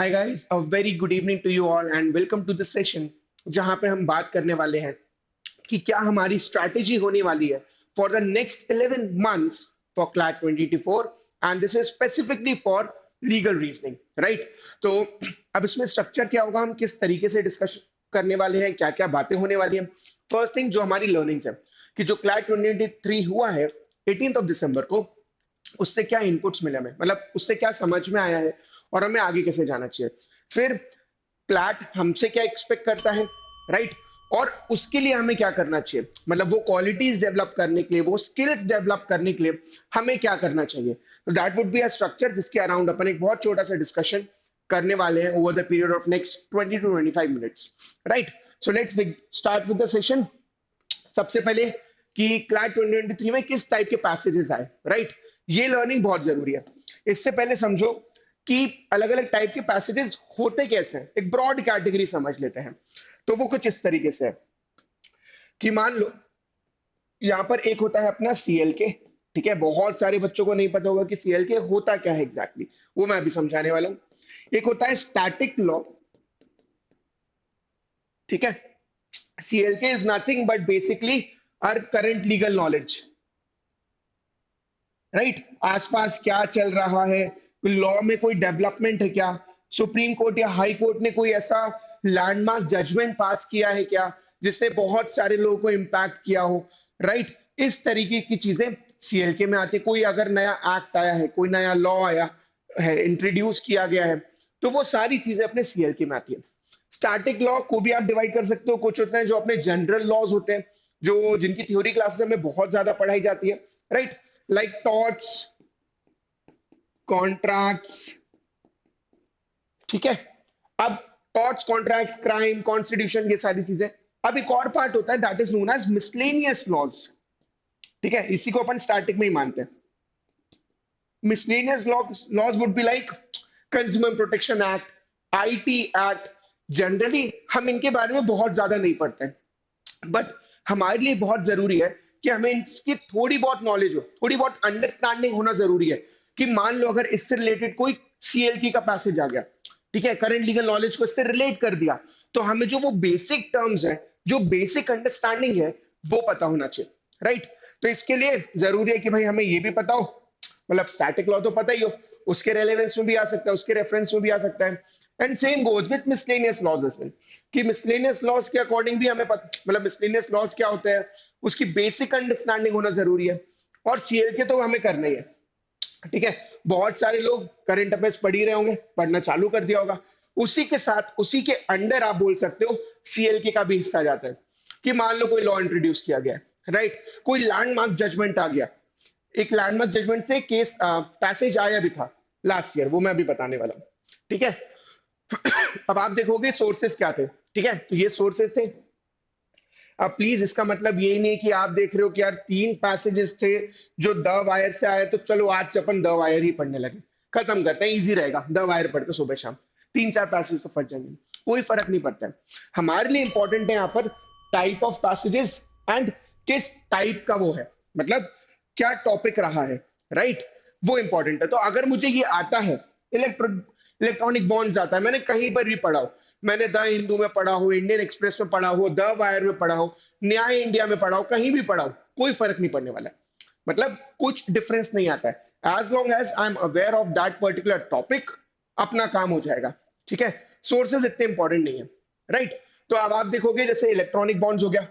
Hi guys, a very good evening to you all and welcome to the session जहां पे हम बात करने वाले हैं कि क्या हमारी स्ट्रैटेजी होने वाली है for the next 11 months for CLAT 2024 and this is specifically for legal reasoning, right? तो अब इसमें स्ट्रक्चर क्या होगा, हम किस तरीके से डिस्कस करने वाले हैं, क्या क्या बातें होने वाली हैं। फर्स्ट थिंग जो हमारी लर्निंग्स है कि जो क्लैट 2023 हुआ है 18 ऑफ दिसंबर को, उससे क्या इनपुट्स मिले हमें, मतलब उससे क्या समझ में आया है और हमें आगे कैसे जाना चाहिए। फिर प्लैट हमसे क्या एक्सपेक्ट करता है, राइट? और उसके लिए हमें क्या करना चाहिए, मतलब वो क्वालिटीज डेवलप करने के लिए, वो स्किल्स डेवलप करने के लिए हमें क्या करना चाहिए। तो that would be a structure जिसके अराउंड अपन एक बहुत छोटा सा डिस्कशन करने वाले हैं over the period of next 20 to 25 minutes, right? So let's start with the session. सबसे पहले कि क्लैट 2023 में किस टाइप के पैसेजेस आए, राइट? ये लर्निंग बहुत जरूरी है। इससे पहले समझो कि अलग अलग टाइप के पैसेजेस होते कैसे हैं, एक ब्रॉड कैटेगरी समझ लेते हैं। तो वो कुछ इस तरीके से है कि मान लो यहाँ पर एक होता है अपना सीएल के, ठीक है? बहुत सारे बच्चों को नहीं पता होगा कि सीएल के होता क्या है एग्जैक्टली, वो मैं अभी समझाने वाला हूँ। एक होता है स्टैटिक लॉ, ठीक है? CLK is nothing but basically our current legal knowledge, right? आसपास क्या चल रहा है, लॉ में कोई डेवलपमेंट है क्या, सुप्रीम कोर्ट या हाई कोर्ट ने कोई ऐसा लैंडमार्क जजमेंट पास किया है क्या जिसने बहुत सारे लोगों को इंपैक्ट किया हो, राइट? इस तरीके की चीजें सीएलके में आती है। कोई अगर नया एक्ट आया है, कोई नया लॉ आया है, इंट्रोड्यूस किया गया है, तो वो सारी चीजें अपने सीएलके में आती है। स्टैटिक लॉ को भी आप डिवाइड कर सकते हो। कुछ होते हैं जो अपने जनरल लॉज होते हैं, जो जिनकी थ्योरी क्लासेस में बहुत ज्यादा पढ़ाई जाती है, राइट? लाइक टॉर्ट्स, कॉन्ट्रैक्ट्स, ठीक है? अब टॉर्ट्स, कॉन्ट्रैक्ट्स, क्राइम, कॉन्स्टिट्यूशन, ये सारी चीजें। अब एक और पार्ट होता है that is known as miscellaneous laws, ठीक है? इसी को अपन स्टैटिक में ही मानते हैं। Miscellaneous laws would be like consumer protection act, IT act. Generally हम इनके बारे में बहुत ज्यादा नहीं पढ़ते हैं, बट हमारे लिए बहुत जरूरी है कि हमें इसकी थोड़ी बहुत नॉलेज हो, थोड़ी बहुत अंडरस्टैंडिंग होना जरूरी है। कि मान लो अगर इससे रिलेटेड कोई सीएलकी का पैसेज आ गया, ठीक है, करंट लीगल नॉलेज को इससे रिलेट कर दिया, तो हमें जो वो बेसिक टर्म्स है, जो बेसिक अंडरस्टैंडिंग है, वो पता होना चाहिए, राइट? तो इसके लिए जरूरी है कि भाई हमें ये भी पता हो, मतलब स्टैटिक लॉ तो पता ही हो, उसके रेलेवेंस में भी आ सकता है, उसके रेफरेंस में भी आ सकता है। And same goes with miscellaneous laws as well, कि मिसलेनियस लॉज के अकॉर्डिंग भी हमें मतलब मिसलेनियस लॉज क्या होते हैं, उसकी बेसिक अंडरस्टैंडिंग होना जरूरी है। और सीएलके तो हमें करना ही है, ठीक है? बहुत सारे लोग करंट अफेयर्स पढ़ ही रहे होंगे, पढ़ना चालू कर दिया होगा। उसी के साथ, उसी के अंडर आप बोल सकते हो सीएलके का भी हिस्सा जाता है। कि मान लो कोई लॉ इंट्रोड्यूस किया गया, राइट? कोई लैंडमार्क जजमेंट आ गया, एक लैंडमार्क जजमेंट से केस पैसेज आया भी था लास्ट ईयर, वो मैं अभी बताने वाला हूँ, ठीक है? अब आप देखोगे सोर्सेस क्या थे, ठीक है? तो ये सोर्सेस थे। अब प्लीज इसका मतलब ये नहीं कि आप देख रहे हो कि यार तीन पैसेजेस थे जो द वायर से आए, तो चलो आज से अपन द वायर ही पढ़ने लगे, खत्म करते हैं, इजी रहेगा, द वायर पढ़ते सुबह शाम, तीन चार पैसेज तो फट जाएंगे, कोई फर्क नहीं पड़ता है। हमारे लिए इंपॉर्टेंट है यहाँ पर टाइप ऑफ पैसेजेस एंड किस टाइप का वो है, मतलब क्या टॉपिक रहा है, राइट? वो इंपॉर्टेंट है। तो अगर मुझे ये आता है, इलेक्ट्रॉनिक बॉन्ड्स आता है, मैंने कहीं पर भी पढ़ा हो, मैंने द हिंदू में पढ़ा हो, इंडियन एक्सप्रेस में पढ़ा हो, द वायर में पढ़ा हो, न्याय इंडिया में पढ़ा हो, कहीं भी पढ़ा हो, कोई फर्क नहीं पड़ने वाला है। मतलब कुछ डिफरेंस नहीं आता है, as long as I am aware of that particular topic, अपना काम हो जाएगा, ठीक है? सोर्सेज इतने इंपॉर्टेंट नहीं है, राइट? तो अब आप देखोगे जैसे इलेक्ट्रॉनिक बॉन्ड्स हो गया,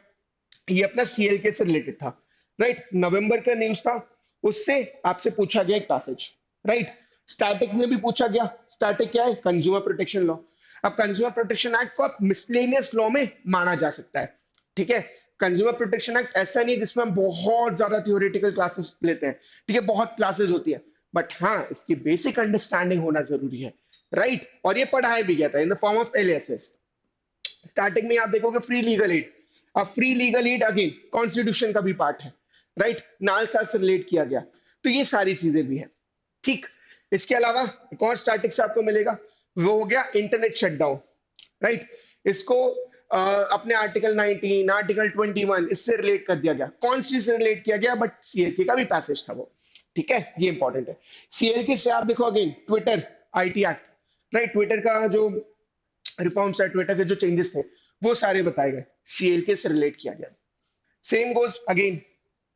ये अपना सीएलके से रिलेटेड था, राइट? नवंबर का न्यूज था, उससे आपसे पूछा गया एक पैसेज, राइट? स्टैटिक में भी पूछा गया, स्टैटिक क्या है? Consumer protection law. अब कंज्यूमर प्रोटेक्शन एक्ट को आप मिसलेनियस लॉ में माना जा सकता है, ठीक है? कंज्यूमर प्रोटेक्शन एक्ट ऐसा नहीं है जिसमें हम बहुत ज्यादा थियोरेटिकल क्लासेस लेते हैं, ठीक है? बहुत क्लासेस होती है, बट हाँ इसकी बेसिक अंडरस्टैंडिंग होना जरूरी है, राइट? और ये पढ़ाया भी गया था इन the form of LSS. Starting में आप देखोगे फ्री लीगल एड। अब free legal aid again constitution का भी पार्ट है, राइट? नालसा से रिलेट किया गया, तो ये सारी चीजें भी है, ठीक? इसके अलावा एक और स्टैटिक से आपको मिलेगा, वो हो गया इंटरनेट शटडाउन, राइट? इसको अपने आर्टिकल 19, आर्टिकल 21 इससे रिलेट कर दिया गया, कॉन्स्टिट्यूशन से रिलेट किया गया, बट सीएलके का भी पैसेज था वो, ठीक है? ये इंपॉर्टेंट है। सीएलके से आप देखो again Twitter, IT act, right, Twitter का जो रिफॉर्म्स है, ट्विटर के जो चेंजेस थे, वो सारे बताए गए, सीएलके से रिलेट किया गया। Same goes again,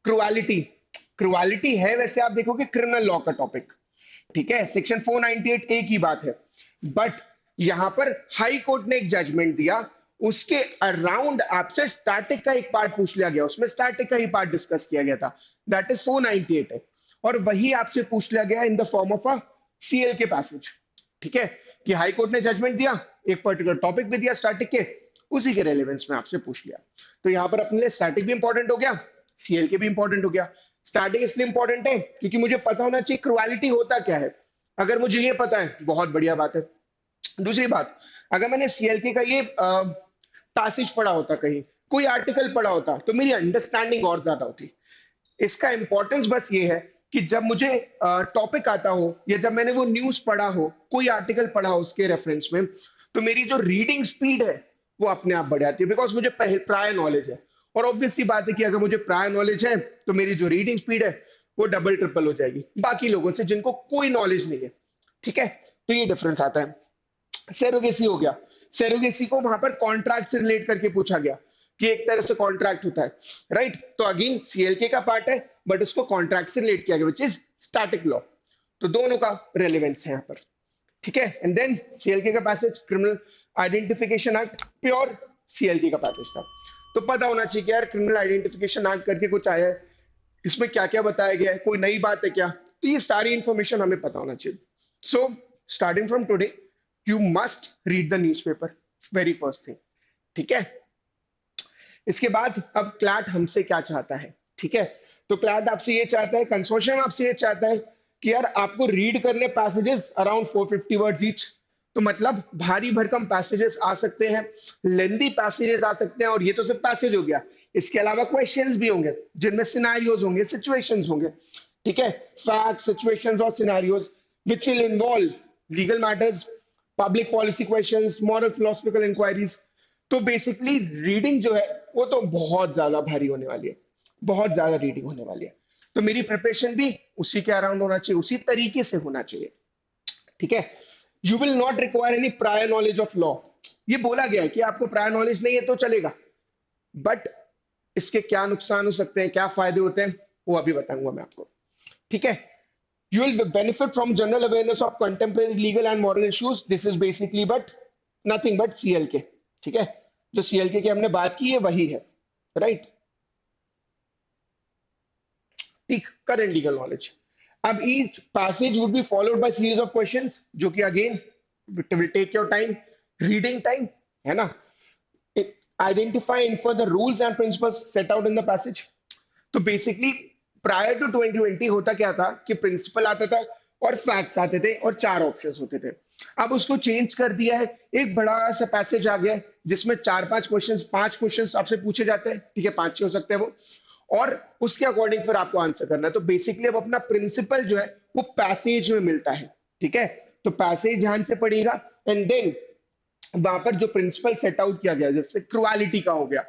cruelty. Cruelty है वैसे आप देखोगे क्रिमिनल लॉ का टॉपिक, ठीक है, सेक्शन 498 ए की बात है, बट यहां पर हाई कोर्ट ने एक जजमेंट दिया, उसके अराउंड आपसे स्टैटिक का एक पार्ट पूछ लिया गया, उसमें स्टैटिक का ही पार्ट डिस्कस किया गया था, दैट इज 498 है, और वही आपसे पूछ लिया गया in the form of a CL के पैसेज, ठीक है, कि हाई कोर्ट ने जजमेंट दिया, एक पर्टिकुलर टॉपिक भी दिया स्टैटिक के, उसी के रेलेवेंस में आपसे पूछ लिया। तो यहां पर अपने लिए स्टैटिक भी इंपॉर्टेंट हो गया, सीएल के भी इंपॉर्टेंट हो गया। स्टैटिक इसलिए इंपॉर्टेंट है क्योंकि मुझे पता होना चाहिए क्रुएलिटी होता क्या है, अगर मुझे ये पता है बहुत बढ़िया बात है। दूसरी बात, अगर मैंने सीएलके का ये पैसेज पढ़ा होता, कहीं कोई आर्टिकल पढ़ा होता, तो मेरी अंडरस्टैंडिंग और ज्यादा होती। इसका इंपॉर्टेंस बस ये है कि जब मुझे टॉपिक आता हो, या जब मैंने वो न्यूज पढ़ा हो, कोई आर्टिकल पढ़ा हो उसके रेफरेंस में, तो मेरी जो रीडिंग स्पीड है वो अपने आप बढ़ जाती है, बिकॉज मुझे प्रायर नॉलेज है। और ऑब्वियसली बात है कि अगर मुझे प्रायर नॉलेज है तो मेरी जो रीडिंग स्पीड है वो डबल ट्रिपल हो जाएगी बाकी लोगों से जिनको कोई नॉलेज नहीं है, ठीक है। तो ये डिफरेंस आता है। सेरोगेसी हो गया, सेरोगेसी को वहां पर कॉन्ट्रैक्ट से रिलेट करके पूछा गया कि एक तरह से कॉन्ट्रैक्ट होता है, राइट, तो अगेन सीएलके का पार्ट है, बट उसको कॉन्ट्रैक्ट से रिलेट किया गया विच इज स्टैटिक लॉ, तो दोनों का रेलेवेंस है यहाँ पर, ठीक है। एंड देन सीएलके का passage criminal identification act, pure CLK का पैसेज था, तो पता होना चाहिए कि यार क्रिमिनल आइडेंटिफिकेशन एक्ट करके कुछ आया है, इसमें क्या क्या बताया गया है, कोई नई बात है क्या, तो ये सारी इंफॉर्मेशन हमें पता होना चाहिए। So starting from today you must read the newspaper, very first thing, ठीक है। इसके बाद अब क्लैट हमसे क्या चाहता है, ठीक है, तो क्लैट आपसे ये चाहता है, कंसोर्शियम आपसे ये चाहता है कि यार आपको रीड करने पैसेजेस अराउंड 450 वर्ड्स ईच, तो मतलब भारी भरकम पैसेजेस आ सकते हैं, लेंदी पैसेजेस आ सकते हैं, और ये तो सिर्फ पैसेज हो गया, इसके अलावा क्वेश्चंस भी होंगे जिनमें सिनेरियोज होंगे, सिचुएशंस होंगे, ठीक है, फैक्ट, सिचुएशंस और scenarios which will involve legal matters, public policy questions, moral philosophical inquiries. तो बेसिकली रीडिंग जो है वो तो बहुत ज्यादा भारी होने वाली है, बहुत ज्यादा रीडिंग होने वाली है, तो मेरी प्रिपरेशन भी उसी के अराउंड होना चाहिए, उसी तरीके से होना चाहिए, ठीक है। You will not require any prior knowledge of law, ये बोला गया है कि आपको प्रायर नॉलेज नहीं है तो चलेगा, बट इसके क्या नुकसान हो सकते हैं, क्या फायदे होते हैं, वो अभी बताऊंगा मैं आपको, ठीक है। You will benefit from general awareness of contemporary legal and moral issues. This is basically but nothing but CLK, ठीक है, जो CLK की हमने बात की है वही है, राइट, ठीक, करंट लीगल नॉलेज। अब each passage would be followed by series of questions, जो कि again it will take your time, reading time, है ना, identify and infer the rules and principles set out in the passage। तो basically prior to 2020 होता क्या था कि principal आता था और फैक्ट्स आते थे और 4 ऑप्शंस होते थे, अब उसको चेंज कर दिया है, एक बड़ा सा पैसेज आ गया है जिसमें 4-5 क्वेश्चंस, 5 क्वेश्चंस आपसे पूछे जाते हैं, ठीक है, 5 हो सकते हैं वो, और उसके अकॉर्डिंग फिर आपको आंसर करना है। तो बेसिकली अब अपना प्रिंसिपल जो है वो पैसेज में मिलता है, ठीक है, तो पैसेज ध्यान से पढ़िएगा, एंड देन वहां पर जो प्रिंसिपल सेट आउट किया गया, जैसे क्रुएलिटी का हो गया,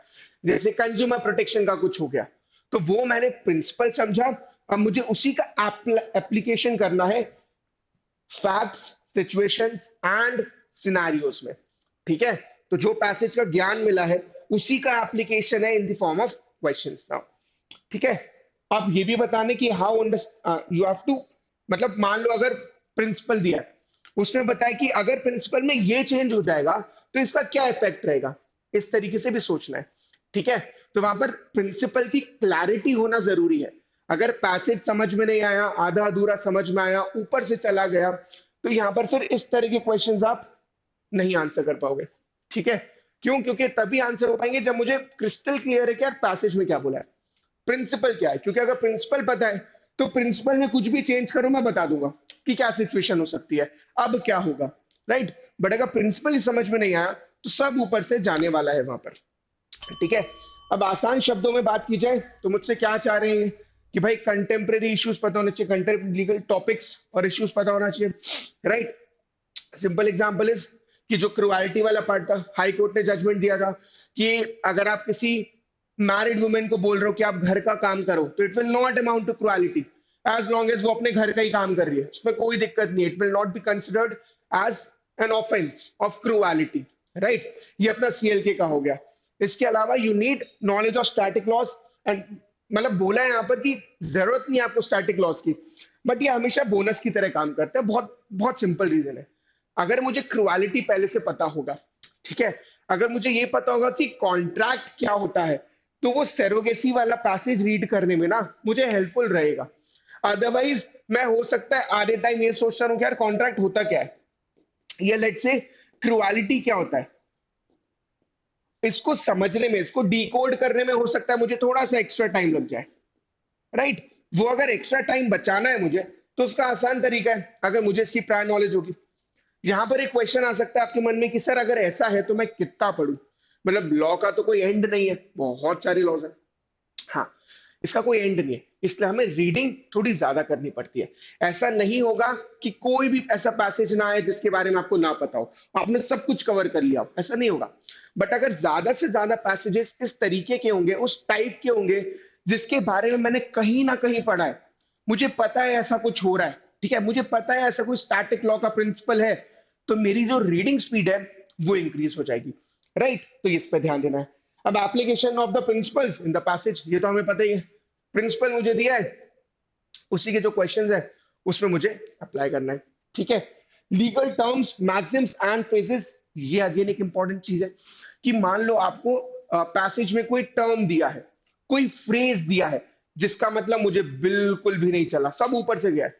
जैसे कंज्यूमर प्रोटेक्शन का कुछ हो गया, तो वो मैंने प्रिंसिपल समझा, अब मुझे उसी का एप्लीकेशन करना है फैक्ट्स, सिचुएशंस एंड सिनेरियोस में, ठीक है, तो जो पैसेज का ज्ञान मिला है उसी का एप्लीकेशन है इन the form of questions now, ठीक है। अब ये भी बताने की हाउ यू हैव टू, मतलब मान लो अगर प्रिंसिपल दिया है, उसमें बताया कि अगर प्रिंसिपल में ये चेंज हो जाएगा तो इसका क्या इफेक्ट रहेगा, इस तरीके से भी सोचना है, ठीक है। तो वहां पर प्रिंसिपल की क्लैरिटी होना जरूरी है, अगर पैसेज समझ में नहीं आया, आधा अधूरा समझ में आया, ऊपर से चला गया, तो यहां पर फिर इस तरह के क्वेश्चंस आप नहीं आंसर कर पाओगे, ठीक है। क्यों? क्योंकि तभी आंसर हो पाएंगे जब मुझे क्रिस्टल क्लियर है कि यार पैसेज में क्या बोला है, प्रिंसिपल क्या है, क्योंकि अगर प्रिंसिपल पता है तो प्रिंसिपल में कुछ भी चेंज करो मैं बता दूंगा कि क्या सिचुएशन हो सकती है, अब क्या होगा, राइट, बट अगर प्रिंसिपल ही समझ में नहीं आया तो सब ऊपर से जाने वाला है वहां पर, ठीक है। अब आसान शब्दों में बात की जाए तो मुझसे क्या चाह रहे हैं कि भाई कंटेम्प्रेरी इश्यूज पता होने चाहिए, कंटेम्प्रेरी लीगल टॉपिक्स और इश्यूज पता होना चाहिए, राइट। सिंपल एग्जांपल इज कि जो क्रुएलिटी वाला पार्ट था, हाई कोर्ट ने जजमेंट दिया था कि अगर आप किसी मैरिड वुमेन को बोल रहे हो कि आप घर का काम करो तो it will not amount to cruelty as long as वो अपने घर का ही काम कर रही है, उसमें कोई दिक्कत नहीं, it will not be considered as an offence of cruelty, right. ये अपना सीएलके का हो गया। इसके अलावा you need knowledge of static laws and, मतलब बोला है यहाँ पर कि जरूरत नहीं है आपको स्टैटिक लॉस की, बट ये हमेशा बोनस की तरह काम करता है। बहुत बहुत सिंपल रीजन है। अगर मुझे क्रुएलिटी पहले से पता होगा, ठीक है, अगर मुझे ये पता होगा कि कॉन्ट्रैक्ट क्या होता है, तो वो सेरोगेसी वाला पैसेज रीड करने में ना मुझे हेल्पफुल रहेगा। अदरवाइज मैं हो सकता है आधे टाइम ये सोचता रहूं कि यार कॉन्ट्रैक्ट होता क्या है, या लेट्स से क्रुएलिटी क्या होता है, इसको समझने में, इसको डिकोड करने में हो सकता है मुझे थोड़ा सा एक्स्ट्रा टाइम लग जाए, राइट। वो अगर एक्स्ट्रा टाइम बचाना है मुझे, तो उसका आसान तरीका है, अगर मुझे इसकी प्रायर नॉलेज होगी। यहां पर एक क्वेश्चन आ सकता है आपके मन में कि सर अगर ऐसा है तो मैं कितना पढूं, मतलब लॉ का तो कोई एंड नहीं है, बहुत सारे लॉज हैं। हाँ, इसका कोई एंड नहीं है, इसलिए हमें रीडिंग थोड़ी ज्यादा करनी पड़ती है। ऐसा नहीं होगा कि कोई भी ऐसा पैसेज ना आए जिसके बारे में आपको ना पता हो, आपने सब कुछ कवर कर लिया हो, ऐसा नहीं होगा। बट अगर ज्यादा से ज्यादा पैसेजेस इस तरीके के होंगे, उस टाइप के होंगे, जिसके बारे में मैंने कहीं ना कहीं पढ़ा है, मुझे पता है ऐसा कुछ हो रहा है, ठीक है, मुझे पता है ऐसा कोई स्टैटिक लॉ का प्रिंसिपल है, तो मेरी जो रीडिंग स्पीड है वो इंक्रीज हो जाएगी, राइट। तो इस पे ध्यान देना है। अब application of the principles in the passage, ये तो हमें पता ही है। प्रिंसिपल मुझे दिया है, उसी के जो क्वेश्चंस है उसमें मुझे अप्लाई करना है, ठीक है। Legal terms, Maxim's and phrases, ये अगेन एक इंपॉर्टेंट चीज है कि मान लो आपको पैसेज में कोई टर्म दिया है, कोई फ्रेज दिया है, जिसका मतलब मुझे बिल्कुल भी नहीं चला, सब ऊपर से गया है,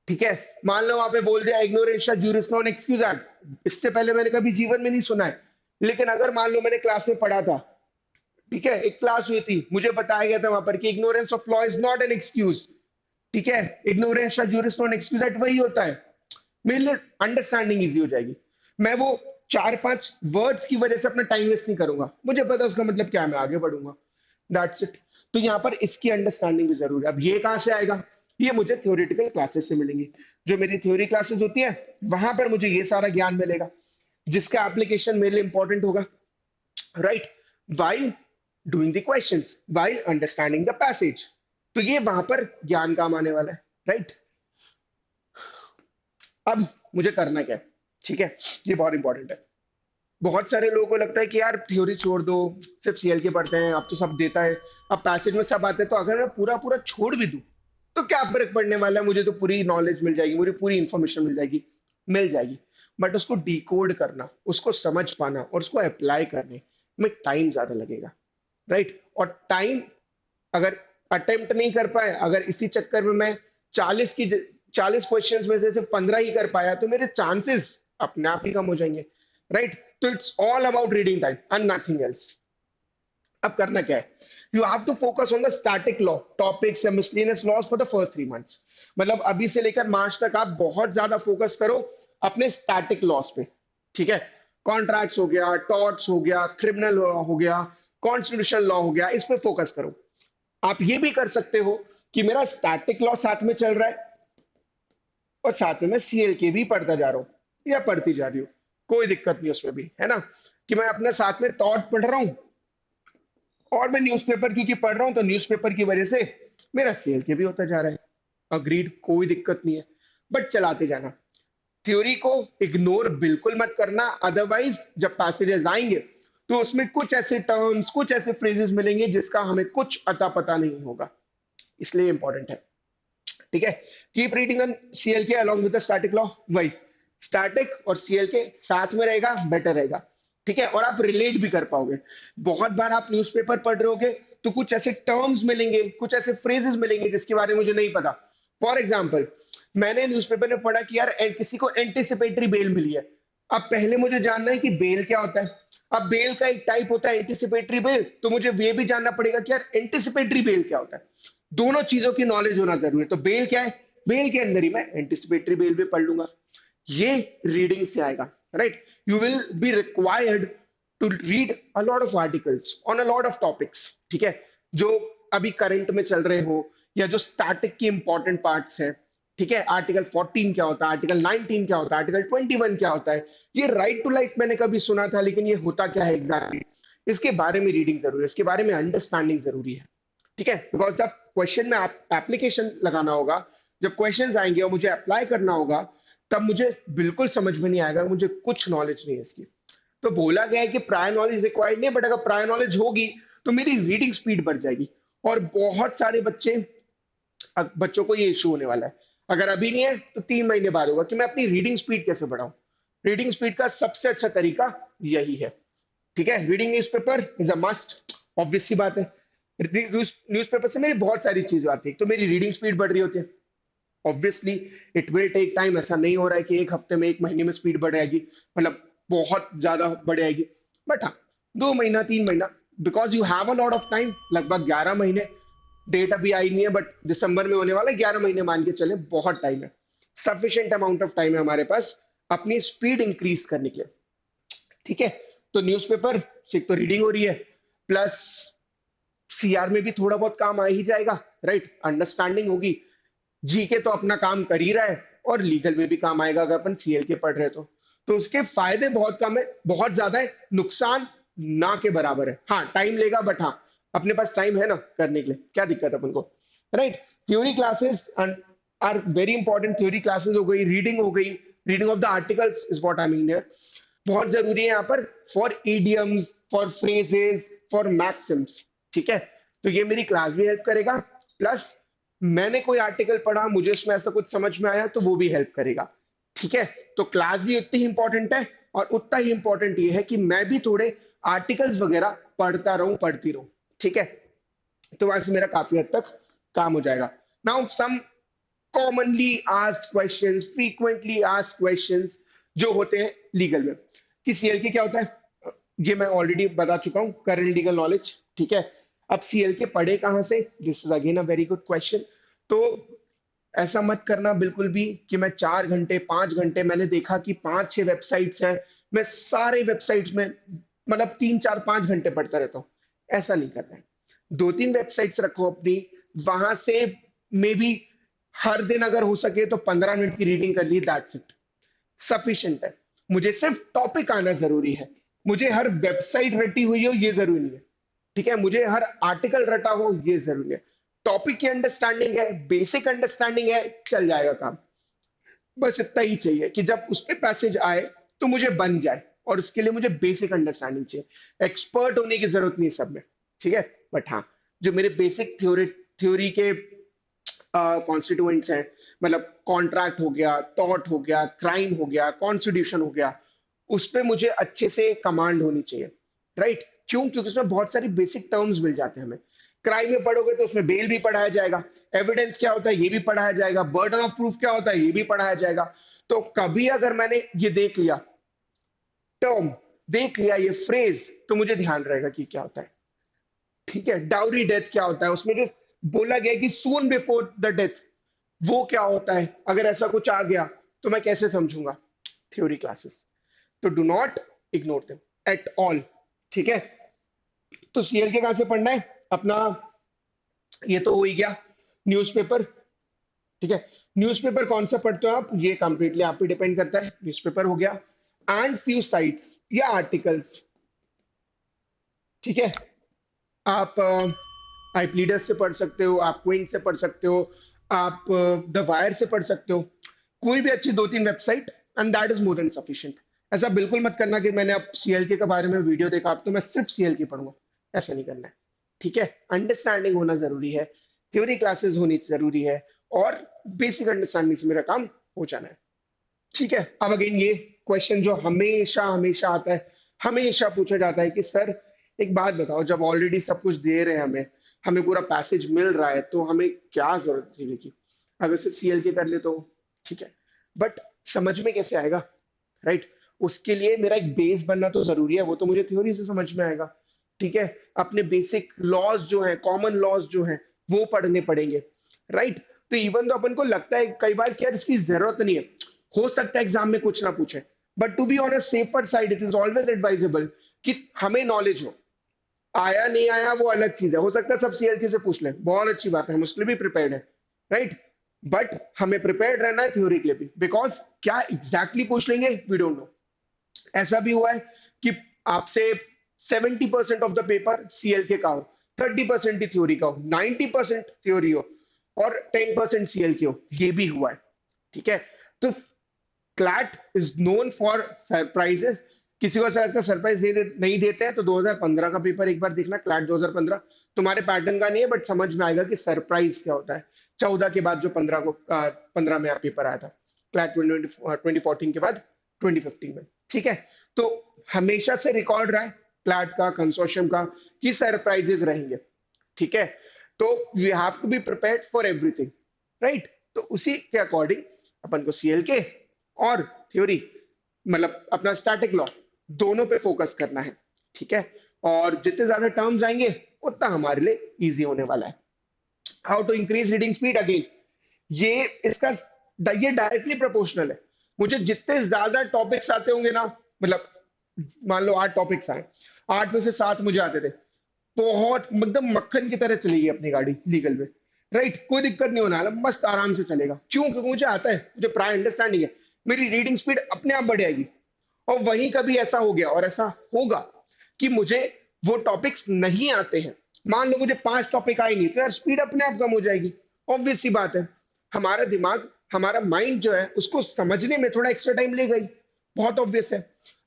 ठीक है। मान लो वहां पे बोल दिया इग्नोरेंशिया जूरिस नॉन एक्सक्यूज एक्ट, इससे पहले मैंने कभी जीवन में नहीं सुना है, लेकिन अगर मान लो मैंने क्लास में पढ़ा था, ठीक है, एक क्लास हुई थी, मुझे बताया गया था वहां पर कि ignorance of law is not an excuse, ठीक है, इग्नोरेंशिया जूरिस नॉन एक्सक्यूज एक्ट वही होता है। मेरे लिए अंडरस्टैंडिंग इजी हो जाएगी। मैं वो चार पांच वर्ड्स की वजह से अपना टाइम वेस्ट नहीं करूंगा, मुझे पता है उसका मतलब क्या है, मैं आगे बढ़ूंगा, दैट्स इट। तो यहाँ पर इसकी अंडरस्टैंडिंग भी जरूरी है। अब ये कहां से आएगा, ये मुझे थ्योरेटिकल क्लासेस से मिलेंगी। जो मेरी थ्योरी क्लासेस होती है, वहां पर मुझे ये सारा ज्ञान मिलेगा, जिसका एप्लीकेशन मेरे लिए इंपॉर्टेंट होगा, right, while doing the questions, while understanding the passage. तो ये वहां पर ज्ञान काम आने वाला है, राइट। अब मुझे करना क्या है, ठीक है, ये बहुत इंपॉर्टेंट है। बहुत सारे लोगों को लगता है कि यार थ्योरी छोड़ दो, सिर्फ सीएल के पढ़ते हैं, अब तो सब देता है, अब पैसेज में सब आते हैं, तो अगर मैं पूरा पूरा छोड़ भी दूं तो क्या फर्क पड़ने वाला है, मुझे तो पूरी नॉलेज मिल जाएगी, मुझे पूरी इंफॉर्मेशन मिल जाएगी, मिल जाएगी। बट उसको डिकोड करना, उसको समझ पाना और उसको अप्लाई करने में टाइम ज्यादा लगेगा, राइट। और टाइम अगर अटेम्प्ट नहीं कर पाए, अगर इसी चक्कर में मैं 40 क्वेश्चंस में से सिर्फ 15 ही कर पाया, तो मेरे चांसेस अपने आप ही कम हो जाएंगे, राइट। तो it's all about reading time and nothing else. अब करना क्या है, you have to focus on the static law topics या miscellaneous laws for the first 3 months. मतलब अभी से लेकर मार्च तक आप बहुत ज्यादा फोकस करो अपने स्टैटिक लॉस पे, ठीक है। कॉन्ट्रैक्ट्स हो गया, टॉर्ट्स हो गया, क्रिमिनल लॉ हो गया, कॉन्स्टिट्यूशनल लॉ हो गया, इस पे फोकस करो। आप ये भी कर सकते हो कि मेरा स्टैटिक लॉ साथ में चल रहा है और साथ में मैं सीएल के भी पढ़ता जा रहा हूँ या पढ़ती जा रही हूँ, कोई दिक्कत नहीं उसमें भी, है ना। कि मैं अपने साथ में टॉट पढ़ रहा हूँ और मैं न्यूज़पेपर क्योंकि पढ़ रहा हूँ, तो न्यूज़पेपर की वजह से मेरा सीएल के भी होता जा रहा है। अग्रीड, कोई दिक्कत नहीं है, बट चलाते जाना। थ्योरी को इग्नोर बिल्कुल मत करना, अदरवाइज जब पैसेजेस आएंगे तो उसमें कुछ ऐसे टर्म्स, कुछ ऐसे फ्रेजेस मिलेंगे जिसका हमें कुछ अता पता नहीं होगा, इसलिए इंपॉर्टेंट है, ठीक है। कीप रीडिंग ऑन सीएल के along with the static law, वही स्टैटिक और सीएल के साथ में रहेगा, बेटर रहेगा, ठीक है। और आप रिलेट भी कर पाओगे। बहुत बार आप न्यूज़पेपर पढ़ रहे होगे तो कुछ ऐसे टर्म्स मिलेंगे, कुछ ऐसे फ्रेजेस मिलेंगे जिसके बारे में मुझे नहीं पता। फॉर एग्जाम्पल, मैंने न्यूज़पेपर में पढ़ा कि यार किसी को एंटिसिपेटरी बेल मिली है। अब पहले मुझे जानना है कि बेल क्या होता है। अब बेल का एक टाइप होता है एंटिसिपेटरी बेल, तो मुझे ये भी जानना पड़ेगा कि यार एंटिसिपेटरी बेल क्या होता है। दोनों चीजों की नॉलेज होना जरूरी है। तो बेल क्या है, बेल के अंदर ही मैं एंटिसिपेटरी बेल भी पढ़ लूंगा। ये रीडिंग से आएगा, right. You will be required to read a lot of articles on a lot of topics, ठीक है, जो अभी करंट में चल रहे हो या जो स्टैटिक की इंपॉर्टेंट पार्ट्स है, ठीक है। आर्टिकल 14 क्या होता है, आर्टिकल 19 क्या होता है, आर्टिकल 21 क्या होता है, ये राइट टू लाइफ मैंने कभी सुना था, लेकिन ये होता क्या है एग्जैक्टली, इसके बारे में रीडिंग जरूरी है, इसके बारे में अंडरस्टैंडिंग जरूरी है, ठीक है। बिकॉज जब क्वेश्चन में एप्लीकेशन लगाना होगा, जब क्वेश्चंस आएंगे और मुझे अप्लाई करना होगा, तब मुझे बिल्कुल समझ में नहीं आएगा, मुझे कुछ नॉलेज नहीं है इसकी। तो बोला गया है कि प्रायर नॉलेज रिक्वायर्ड नहीं, बट अगर प्रायर नॉलेज होगी तो मेरी रीडिंग स्पीड बढ़ जाएगी। और बहुत सारे बच्चों को ये इशू होने वाला है। अगर अभी नहीं है तो 3 महीने बाद होगा कि मैं अपनी रीडिंग स्पीड कैसे बढ़ाऊं। रीडिंग स्पीड का सबसे अच्छा तरीका यही है। ठीक है, reading newspaper is a must, obvious सी बात है। न्यूज़पेपर से मेरी बहुत सारी चीजें आती है, तो मेरी रीडिंग स्पीड बढ़ रही होती है। Obviously it will take time, ऐसा नहीं हो रहा है कि एक हफ्ते में, एक महीने में स्पीड बढ़ जाएगी, मतलब बहुत ज्यादा बढ़ जाएगी। बट हाँ, 2 महीना 3 महीना, because you have a lot of time, लगभग 11 महीने। डेट अभी आई नहीं है, बट दिसंबर में होने वाला है, 11 महीने मान के चले, बहुत टाइम है। सफिशिएंट अमाउंट ऑफ टाइम है हमारे पास अपनी स्पीड इंक्रीज करने के लिए। ठीक है, तो न्यूज़पेपर से एक तो रीडिंग हो रही है, प्लस सीआर में भी थोड़ा बहुत काम आ ही जाएगा, राइट, अंडरस्टैंडिंग होगी। जीके तो अपना काम कर ही रहा है, और लीगल में भी काम आएगा अगर अपन सीएल के पढ़ रहे हैं तो उसके फायदे बहुत कम है, बहुत ज्यादा है, नुकसान ना के बराबर है। हाँ, टाइम लेगा, बट हाँ, अपने पास टाइम है ना करने के लिए, क्या दिक्कत है अपन को, right. Theory classes are very important. Theory classes हो गई, रीडिंग हो गई, reading of the articles is what I mean here, बहुत जरूरी है यहाँ पर, for idioms, for phrases, for maxims. ठीक है, तो ये मेरी क्लास भी हेल्प करेगा, प्लस मैंने कोई आर्टिकल पढ़ा, मुझे उसमें ऐसा कुछ समझ में आया, तो वो भी हेल्प करेगा। ठीक है, तो क्लास भी उतनी ही इंपॉर्टेंट है, और उतना ही इंपॉर्टेंट ये है कि मैं भी थोड़े आर्टिकल्स वगैरह पढ़ता रहूं, पढ़ती रहूं। ठीक है, तो वहां से मेरा काफी हद तक काम हो जाएगा। Now some commonly asked questions, frequently asked questions जो होते हैं लीगल में, कि सीएल के क्या होता है, ये मैं ऑलरेडी बता चुका हूँ, करंट लीगल नॉलेज। ठीक है, अब सीएल के पढ़े कहाँ से, this is again a very good question. तो ऐसा मत करना बिल्कुल भी कि मैं 4 घंटे 5 घंटे, मैंने देखा कि 5 6 वेबसाइट्स हैं, मैं सारे वेबसाइट्स में मतलब 3 4 5 घंटे पढ़ता रहता हूँ। ऐसा नहीं करना है। 2 3 वेबसाइट्स रखो अपनी, वहां से मे बी हर दिन अगर हो सके तो 15 मिनट की रीडिंग कर ली, दैट्स इट, सफिशिएंट है। मुझे सिर्फ टॉपिक आना जरूरी है, मुझे हर वेबसाइट रटी हुई हो ये जरूरी नहीं है। ठीक है, मुझे हर आर्टिकल रटा हो ये जरूरी है। टॉपिक की अंडरस्टैंडिंग है, बेसिक अंडरस्टैंडिंग है, चल जाएगा काम। बस इतना ही चाहिए कि जब उस पे पैसेज आए तो मुझे बन जाए, और उसके लिए मुझे बेसिक अंडरस्टैंडिंग चाहिए, एक्सपर्ट होने की जरूरत नहीं सब में। ठीक है, बट हाँ, जो मेरे बेसिक थ्योरी थ्योरी के कॉन्स्टिट्यूएंट्स हैं, मतलब कॉन्ट्रैक्ट हो गया, टॉट हो गया, क्राइम हो गया, कॉन्स्टिट्यूशन हो गया, उस पे मुझे अच्छे से कमांड होनी चाहिए, राइट। क्यों? क्योंकि उसमें बहुत सारी बेसिक टर्म्स मिल जाते हैं हमें। क्राइम में पढ़ोगे तो उसमें बेल भी पढ़ाया जाएगा, एविडेंस क्या होता है ये भी पढ़ाया जाएगा, बर्डन ऑफ प्रूफ क्या होता है ये भी पढ़ाया जाएगा। तो कभी अगर मैंने ये देख लिया टर्म, देख लिया ये फ्रेज, तो मुझे ध्यान रहेगा कि क्या होता है। ठीक है, डाउरी डेथ क्या होता है, उसमें जो बोला गया कि सून बिफोर द डेथ, वो क्या होता है, अगर ऐसा कुछ आ गया तो मैं कैसे समझूंगा। थ्योरी क्लासेस, तो do not ignore them at all. ठीक है, तो सीएल के कहां से पढ़ना है अपना, ये तो हो ही गया। न्यूज़पेपर, ठीक है, न्यूज़पेपर कौन सा पढ़ते हो आप, ये कंप्लीटली आप पे डिपेंड करता है। न्यूज़पेपर हो गया, एंड फ्यू साइट्स या आर्टिकल्स। ठीक है, आप आई लीडर्स से पढ़ सकते हो, आप क्विंट से पढ़ सकते हो, आप द वायर से पढ़ सकते हो, कोई भी अच्छी 2 3 website, and that is more than sufficient. ऐसा बिल्कुल मत करना कि मैंने अब सीएलके के बारे में वीडियो देखा अब तो मैं सिर्फ सीएलके पढ़ूंगा, ऐसा नहीं करना है। ठीक है, अंडरस्टैंडिंग होना जरूरी है, थ्योरी क्लासेस होनी जरूरी है, और बेसिक अंडरस्टैंडिंग से मेरा काम हो जाना है। ठीक है, अब अगेन ये क्वेश्चन जो हमेशा हमेशा आता है, हमेशा पूछा जाता है कि सर एक बात बताओ, जब ऑलरेडी सब कुछ दे रहे हैं हमें, हमें पूरा पैसेज मिल रहा है, तो हमें क्या जरूरत थी की, अगर सिर्फ सीएल के कर ले तो ठीक है, बट समझ में कैसे आएगा, राइट। उसके लिए मेरा एक बेस बनना तो जरूरी है, वो तो मुझे थ्योरी से समझ में आएगा। ठीक है, अपने बेसिक लॉज जो है, कॉमन लॉज जो है, वो पढ़ने पड़ेंगे, राइट। तो इवन तो अपन को लगता है कई बार कि यार इसकी जरूरत नहीं है, हो सकता है एग्जाम में कुछ ना पूछे, but to be on a safer side it is always advisable कि हमें नॉलेज हो। आया नहीं आया वो अलग चीज है, हो सकता है सब सीएलके से पूछ ले, बहुत अच्छी बात है, हम उसके लिए भी प्रिपेयर्ड है, राइट। बट हमें प्रिपेयर्ड रहना है थ्योरी के लिए भी, बिकॉज क्या एग्जैक्टली पूछ लेंगे वी डोंट नो। ऐसा भी हुआ है कि आपसे 70% ऑफ द पेपर सीएलके का हो, 30% ही थ्योरी का हो, 90% थ्योरी हो, और 10% सीएलके हो, ये भी हुआ है। ठीक है, तो CLAT is known for surprises. किसी को ऐसा लगता है सरप्राइज नहीं देते हैं, तो 2015 का पेपर एक बार देखना, क्लैट 2015। तुम्हारे पैटर्न का नहीं है, बट समझ में आएगा कि सरप्राइज क्या होता है। 14 के बाद जो 15 में पेपर आया था, क्लैट 2014 के बाद 2015 में। ठीक है, तो हमेशा से रिकॉर्ड रहा है क्लैट का, कंसोर्शियम का, कि सरप्राइजेस रहेंगे। ठीक है, तो we have to be prepared for everything, right. तो उसी के अकॉर्डिंग अपन को सीएल के और थ्योरी, मतलब अपना स्टैटिक लॉ, दोनों पे फोकस करना है। ठीक है, और जितने ज्यादा टर्म्स आएंगे उतना हमारे लिए इजी होने वाला है। How to increase reading speed, again ये इसका ये डायरेक्टली प्रोपोर्शनल है। मुझे जितने ज्यादा टॉपिक्स आते होंगे ना, मतलब मान लो 8 टॉपिक्स आए, 8 में से 7 मुझे आते थे, बहुत एकदम मक्खन की तरह चलेगी अपनी गाड़ी लीगल में, राइट। कोई दिक्कत नहीं होने वाला, मस्त आराम से चलेगा। क्यों? क्योंकि मुझे आता है, मुझे प्राय अंडरस्टैंडिंग है, मेरी रीडिंग स्पीड अपने आप बढ़ जाएगी। और वहीं कभी ऐसा हो गया और ऐसा होगा कि मुझे वो टॉपिक्स नहीं आते हैं, मान लो मुझे 5 टॉपिक आए नहीं, तो यार स्पीड अपने आप कम हो जाएगी। ऑब्वियस सी बात है, हमारा दिमाग, हमारा माइंड जो है उसको समझने में थोड़ा एक्स्ट्रा टाइम लेगा ही, बहुत ऑब्वियस है।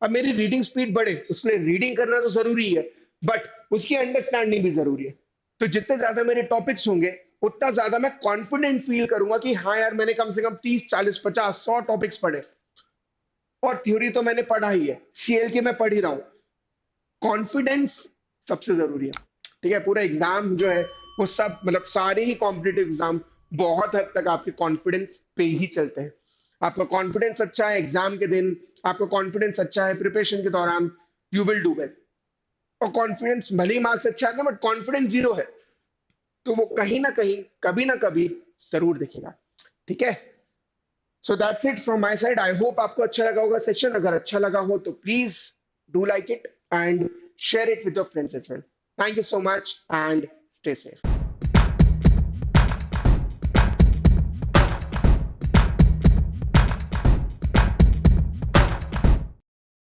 अब मेरी रीडिंग स्पीड बढ़े, उसके लिए रीडिंग करना तो जरूरी है, बट उसकी अंडरस्टैंडिंग भी जरूरी है। तो जितने ज्यादा मेरे टॉपिक्स होंगे, उतना ज्यादा मैं कॉन्फिडेंट फील करूंगा कि हाँ यार, मैंने कम से कम 30, 40, 50, 100 टॉपिक्स पढ़े। और थ्योरी तो मैंने पढ़ा ही है, सीएल के मैं पढ़ ही रहा हूँ। कॉन्फिडेंस सबसे जरूरी है। ठीक है, पूरा एग्जाम जो है वो सब, मतलब सारे ही कॉम्पिटेटिव एग्जाम बहुत हद तक आपके कॉन्फिडेंस पे ही चलते हैं। आपका कॉन्फिडेंस अच्छा है एग्जाम के दिन, आपका कॉन्फिडेंस अच्छा है प्रिपरेशन के दौरान, यू विल डू वेल। और कॉन्फिडेंस भले ही मार्क्स अच्छा आता है, बट कॉन्फिडेंस जीरो है, तो वो कहीं ना कहीं, कभी ना कभी जरूर दिखेगा। ठीक है, so that's it from my side. I hope आपको अच्छा लगा होगा सेशन। अगर अच्छा लगा हो तो please do like it and share it with your friends as well. Thank you so much and stay safe.